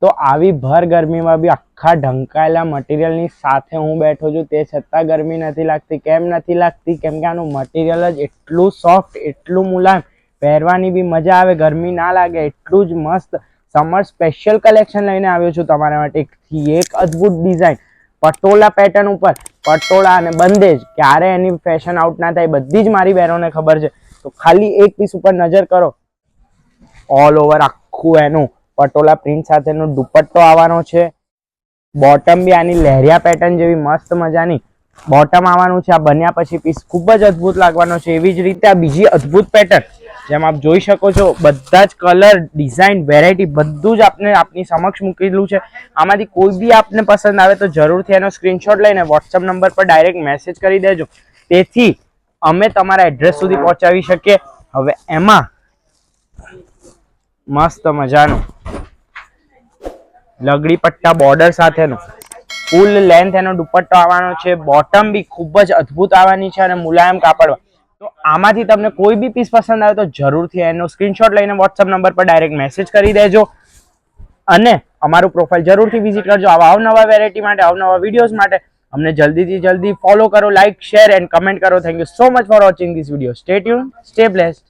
તો આવી ભર ગરમીમાં બી આખા ઢંકાયેલા મટીરિયલની સાથે હું બેઠો છું, તે છતાં ગરમી નથી લાગતી. કેમ નથી લાગતી? કેમ કે આનું મટીરિયલ જ એટલું સોફ્ટ, એટલું મુલાયમ, પહેરવાની બી મજા આવે, ગરમી ના લાગે, એટલું જ મસ્ત સમર સ્પેશિયલ કલેક્શન લઈને આવ્યો છું તમારા માટે. એકથી એક અદ્ભુત ડિઝાઇન પટોળા પેટર્ન ઉપર. પટોળા અને બંદેજ ક્યારે એની ફેશન આઉટ ના થાય, બધી જ મારી બહેનોને ખબર છે. તો ખાલી એક પીસ ઉપર નજર કરો. ઓલ ઓવર આખું એનું પટોળા પ્રિન્ટ સાથેનો દુપટ્ટો આવવાનો છે. બોટમ બી આની લહેરિયા પેટર્ન જેવી મસ્ત મજાની બોટમ આવવાનું છે. આ બન્યા પછી પીસ ખૂબ જ અદ્ભુત લાગવાનો છે. એવી જ રીતે આ બીજી અદ્ભુત પેટર્ન, જેમ આપ જોઈ શકો છો, બધા જ કલર, ડિઝાઇન, વેરાયટી બધું જ આપને આપની સમક્ષ મૂકેલું છે. આમાંથી કોઈ બી આપને પસંદ આવે તો જરૂરથી એનો સ્ક્રીનશોટ લઈને વોટ્સઅપ નંબર પર ડાયરેક્ટ મેસેજ કરી દેજો, તેથી અમે તમારા એડ્રેસ સુધી પહોંચાવી શકીએ. હવે એમાં મસ્ત મજાનું લગડી પટ્ટા બોર્ડર સાથેનો ફૂલ લેન્થ એનો દુપટ્ટો આવવાનો છે. બોટમ બી ખૂબ જ અદ્ભુત આવવાની છે અને મુલાયમ કાપડમાં. તો આમાંથી તમને કોઈ બી પીસ પસંદ આવે તો જરૂરથી એનો સ્ક્રીનશોટ લઈને વોટ્સઅપ નંબર પર ડાયરેક્ટ મેસેજ કરી દેજો અને અમારું પ્રોફાઇલ જરૂરથી વિઝિટ કરજો. આવા અવનવા વેરાયટી માટે, અવનવા વિડીયોઝ માટે અમને જલ્દીથી જલ્દી ફોલો કરો, લાઇક, શેર એન્ડ કમેન્ટ કરો. Thank you so much for watching this video. Stay tune, stay blessed.